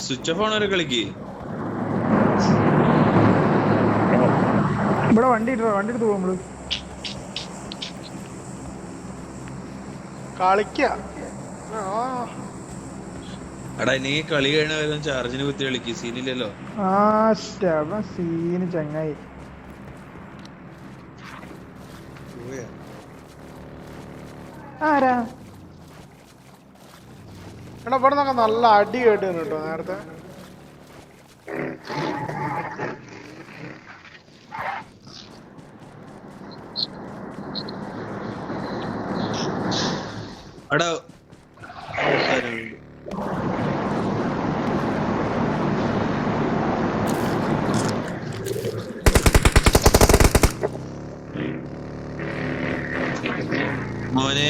Switch off ആണോ കളിക്ക്? ഇവിടെ വണ്ടി എടുത്ത് പോകും നമ്മള് എടാ നീ കളി കഴിഞ്ഞ വരും ചാർജിന് കുത്തി കളിക്ക്, സീനില്ലല്ലോ. സീന് ചങ്ങായി. ആരാ എടാ ഇവിടെ നിന്നൊക്കെ നല്ല അടി കേട്ടു കേട്ടോ നേരത്തെ. എടാ മോനെ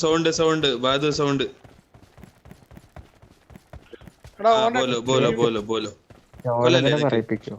സൗണ്ട് സൗണ്ട്. ബോലോ പറയിപ്പിക്കോ?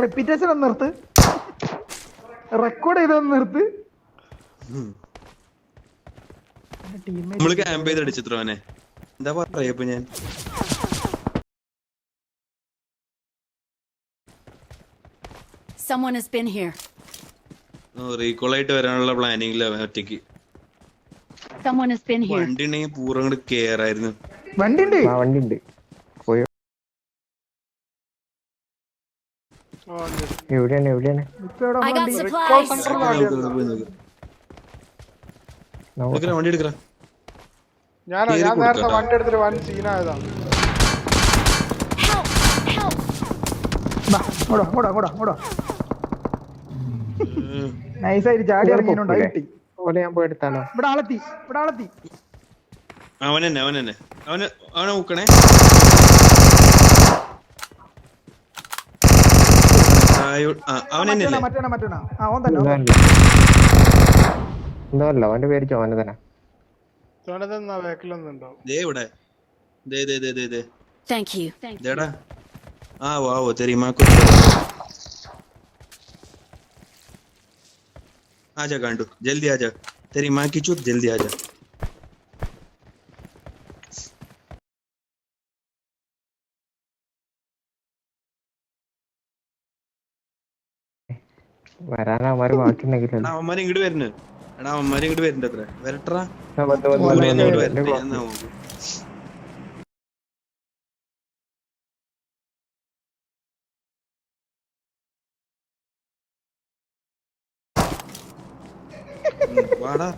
റിപ്പീറ്റേഷൻ ഒന്ന് നിർത്ത്, റെക്കോർഡ് ചെയ്തൊന്ന് നിർത്ത്. നമ്മള് ക്യാമ്പ് ചെയ്ത് അടിച്ചിത്രവനെ എന്താ പറയപ്പോ ഞാൻ. Someone has been here. Recall ആയിട്ട് വരാനുള്ള പ്ലാനിങ്ങില്ല ഒറ്റയ്ക്ക്. Someone has been here. വണ്ടി ഉണ്ടെങ്കിൽ പൂർവ്വം അങ്ങോട്ട് കേറായിരുന്നു. വണ്ടി ഉണ്ട് പോയോ? എവിടെയാണ്? I got supplies. വണ്ടി എടുക്കറ. ഞാൻ നേരത്തെ വണ്ടി എടുത്തിട്ട് വൻ സീനായതാ. നൈസായിട്ട് ചാടി ഇറങ്ങിയിട്ടുണ്ടായി. ഞാൻ പോയി എടുത്താലോ? ഇവിടെ ആളെത്തി. അവനെ നോക്കണേ. അവനെന്നല്ലേ മറ്റേണ ഓൻ തന്നെ. എന്തല്ല അവന്റെ പേര് ചോന തന്നെ. Thank you. वाओ तेरी माँ को आजा गांडू, जल्दी आजा, तेरी माँ की चूत, जल्दी आजा. വരാനാ അവന്മാര് ബാക്കിയുണ്ടെങ്കിലല്ലേ. അവന്മാരെ ഇങ്ങോട്ട് വരുന്നു. എടാ അവന്മാരെ ഇങ്ങോട്ട് വരുന്നുണ്ട്. അത്ര വരട്ടാ. വാടാ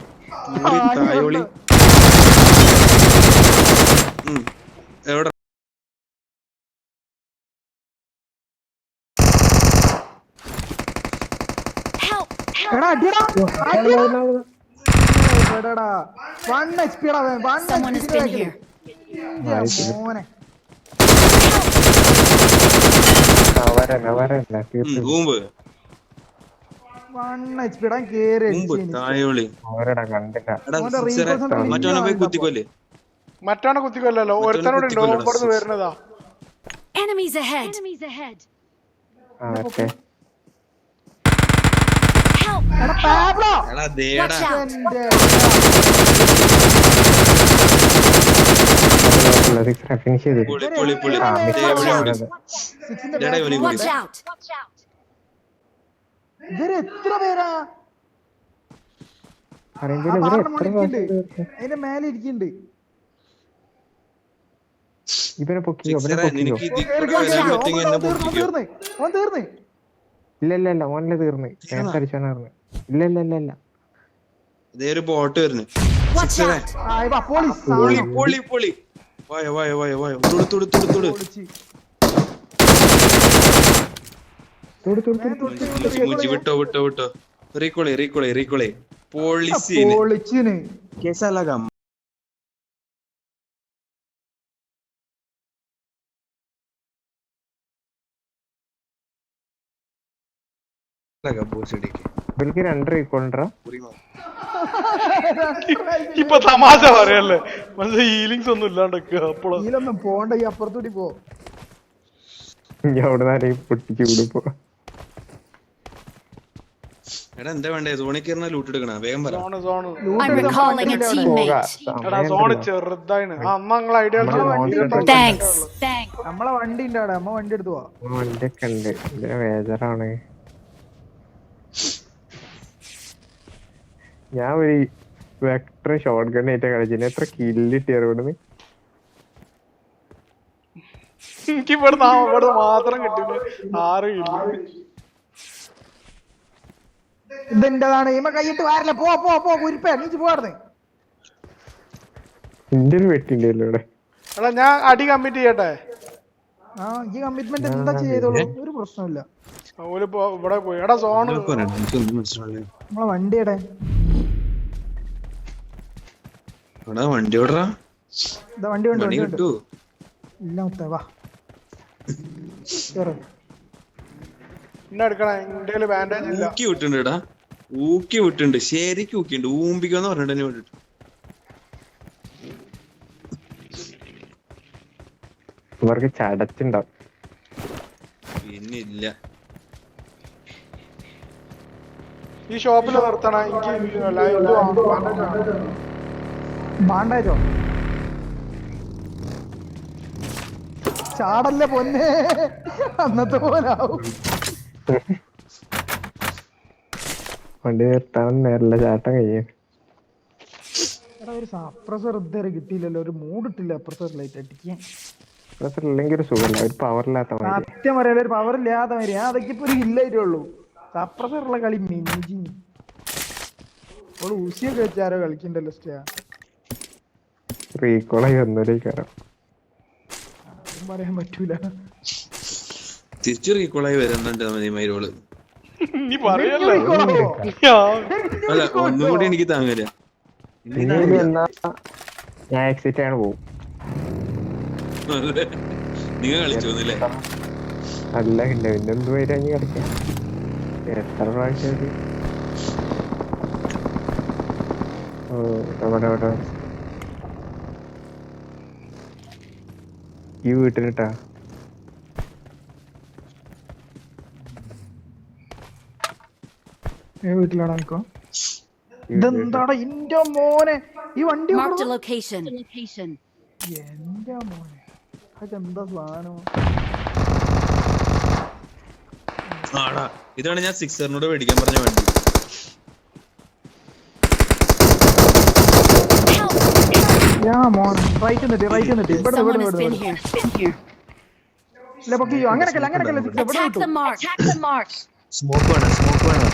തായോളി. എവിടെ Someone has been here. മറ്റവനെ കുത്തിക്കൊല്ലല്ലോ, ഒരുത്തനോട് ഉണ്ട് വരുന്നതാ. Enemies ahead. Help! Watch out! Finish ചെയ്തു. Watch out! എത്ര പേരാ അതിന്റെ മേലെ ഇരിക്കുന്നുണ്ട്. ഇവനെ പൊക്കിയോ? തീർന്ന് ഇല്ല ഓനെ തീർന്ന്. നേരത്തെ അടിച്ചാണ്. ഇല്ല ബോട്ട് വരുന്നു. Watch out! പൊളി വായോ വായോ വായോ വായോ തുടു തുടു തുടു തുടു പൊളിച്ച്. മുഞ്ചി വിട്ടോ വിട്ടോ വിട്ടോ റീകോളെ റീകോളെ റീകോളെ പോളിസീന് പൊളിച്ചിന്. कैसा लगा लगा बोसड़ी के ഇവർക്ക് 2 റീകോൾണ്ടറാ. पूरी मार ഇപ്പൊ തമാശ പറയല്ലേ, പക്ഷെ ഹീലിങ്സ് ഒന്നും ഇല്ലാണ്ടൊക്കെ അപ്പോഴാ. ഇതിലൊന്നും പോണ്ട, ഈ അപ്പുറത്തൂടി പോ. ഞാൻ അവിടെ നിന്ന് പൊട്ടിച്ചു വിടുപ്പോ. എടാ എന്താ വേണ്ടേ സോണിൽ കയറുന്ന ലൂട്ട് എടുക്കണ വേഗം പറ zone zone I'm recalling a teammate. എടാ സോണ് ചെറുതായിന്. ആ അമ്മ നിങ്ങളെ ഐഡിയ Thanks. Thanks. നമ്മളെ വണ്ടി ഉണ്ട് അവിടെ, അമ്മ വണ്ടി എടുത്തു പോവാ. വണ്ടിയൊക്കെ ഉണ്ട്. ഇതിന് വേജറാണ്. ഞാൻ ഒരു വെക്ടർ ഷോർട്ട് ഗൺ ആയിട്ട് കളിച്ചിന്. എത്ര കില്ലിട്ടിയ ഇവിടുന്ന്. എനിക്ക് ഇവിടുന്ന് മാത്രം കിട്ടില്ല 6 കിലോ. ഇതെന്റേതാണ്. ഇമ്മ കൈയിട്ട് വാരല്ല. പോ പോ പോ കുരിപ്പേ, നീച്ച് പോവാർന്ന്. എന്റെ ഒരു വെട്ടിണ്ടല്ലോ ഇവിടെ. എടാ ഞാൻ അടി കമ്മിറ്റ് ചെയ്യട്ടെ. ആ ഈ കമ്മിറ്റ്മെന്റ് എന്താ ചെയ്തോളൂ, ഒരു പ്രശ്നമില്ല. ഓലിപ്പോ ഇവിടെ പോയി. എടാ സോണ് എനിക്കൊന്നും മനസ്സിലാവില്ല നമ്മളെ വണ്ടിയുടെ എടാ വണ്ടി ഓടറാ വണ്ടി വണ്ടി പണി വണ്ടി കിട്ടൂ ഇല്ല മുത്തേ, വാ കേറ്. എന്നെ എടുക്കണേ, എന്റെ ബാൻഡേജ് ഇല്ല. ഊക്കി വിട്ടുണ്ട് ഊക്കി വിട്ടുണ്ട്, ശരിക്കും ഊക്കിണ്ട്. ഊമ്പിക്കാന്ന് പറഞ്ഞിട്ട് എന്നെ വിട്ടിട്ട് ഇവർക്ക് ചടച്ചുണ്ടാവും. പിന്നെ ഇല്ല. ഈ ഷോപ്പിൽ നിർത്തണ എനിക്ക് ബാണ്ടായിട്ടോ ചാടല്ലേ പൊന്നെ, അന്നത്തെ പോലാവും. വണ്ടി നിർത്താൻ നേരല്ല, ചാട്ടം കഴിയും. എടാ ഒരു സപ്രസർ ഇതുവരെ കിട്ടിയില്ലല്ലോ, ഒരു മൂടിട്ടില്ല അപ്രസർ ലൈറ്റ് അടിക്കാൻ. ഇല്ലെങ്കിൽ ഒരു സുഖമില്ല, ഒരു പവറില്ലാത്ത മതി. സത്യം പറയാലോ, ഒരു പവർ ഇല്ലാത്ത മാതിരി. അതൊക്കെ ഇപ്പൊ ഒരു ഹില്ലായിട്ടേ ഉള്ളൂ. സപ്രസറുള്ള കളി മിഞ്ചി. അവള് ഊസിയൊക്കെ വെച്ചാരോ കളിക്കണ്ടല്ലോ. സ്റ്റേ റീകോളായി വന്നേക്കാരം പറയാൻ പറ്റൂല. തിരിച്ചു റീകോളായി വരുന്നുണ്ട് മതിമയിലോള്. നീ പറയല്ലേ. അല്ല ഒന്നുകൂടി എനിക്ക് താങ്ങില്ല. ഞാൻ എക്സിറ്റ് ആണ് പോകും. നിങ്ങൾ കളിച്ചോന്നില്ലേ? അല്ല ഇല്ല, പിന്നെ എന്ത് പേര് അഞ്ഞ് കളിക്കാം. എത്ര പ്രാവശ്യം അവിടെ ഈ വീട്ടിലിട്ടാ വീട്ടിലാണോ നിക്കോ? ഇതെന്താടാ ഇന്റെ മോനെ, ഈ വണ്ടി Marked a location. എന്റെ മോനെ, അതെന്താ സാധനം? ആടാ ഇതാണ് ഞാൻ സിക്സറിനോട് മേടിക്കാൻ പറഞ്ഞ വണ്ടി. റൈറ്റ് നിന്നിട്ട് ഇവിടെ Someone has been here. ഇല്ല പൊക്കിയോ, അങ്ങനൊക്കെ അങ്ങനൊക്കെ സിക്സ് ഇവിടെ Attack the mark. Attack the mark. Smoke വേണം സ്മോക്ക് വേണം.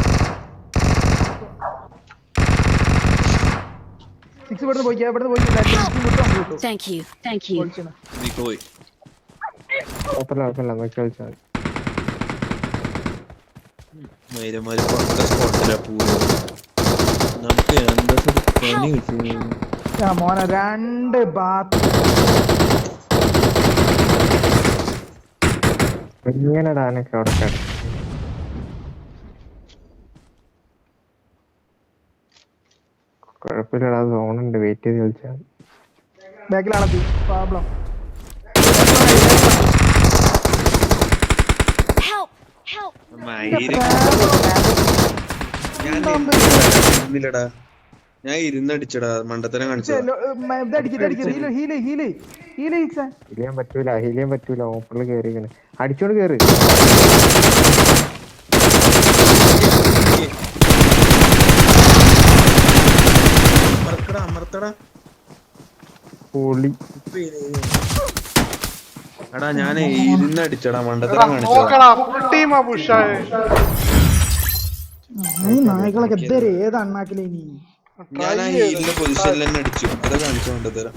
സിക്സ് ഇവിടുന്ന് പോയിക്കാ, ഇവിടുന്ന് പോയി. Thank you. Thank you. നീ പോയി കുഴപ്പമില്ല നോക്കി കളിച്ചാൽ മൈരമാര് പക്ക സ്പോട്ടിലാ പോവുക. നമുക്ക് എന്താ പണി കിട്ടി? മോനെ 2 ബാത്ത് ഇങ്ങനെ ഇടാനൊക്കെ അവിടെ കിടക്കും. കുഴപ്പമില്ലടാ, സോണുണ്ട്, വെയിറ്റ് ചെയ്ത് കളിച്ചാൽ. ബാക്കിലാണത് പ്രോബ്ലം. Help! Help! ഇല്ലടാ ഞാൻ ഇരുന്നടിച്ചടാ, മണ്ടത്തരം കാണിച്ചതാ. ഹീലിയാൻ പറ്റൂല, ഓപ്പണിൽ കേറിയാണ്. അടിച്ചോണ്ട് കേറി. അമർത്തടാ പൊളി. എടാ ഞാൻ ഇരുന്നടിച്ചടാ, മണ്ടത്തരം കാണിച്ചതാ. നായ്കളൊക്കെ ഏത് അണ്ണാക്കിലേ നീ? ഞാൻ ആ ഹീലിന്റെ പൊസിഷനിൽ തന്നെ അടിച്ചു, അതാ കാണിച്ചു മണ്ടത്തരം.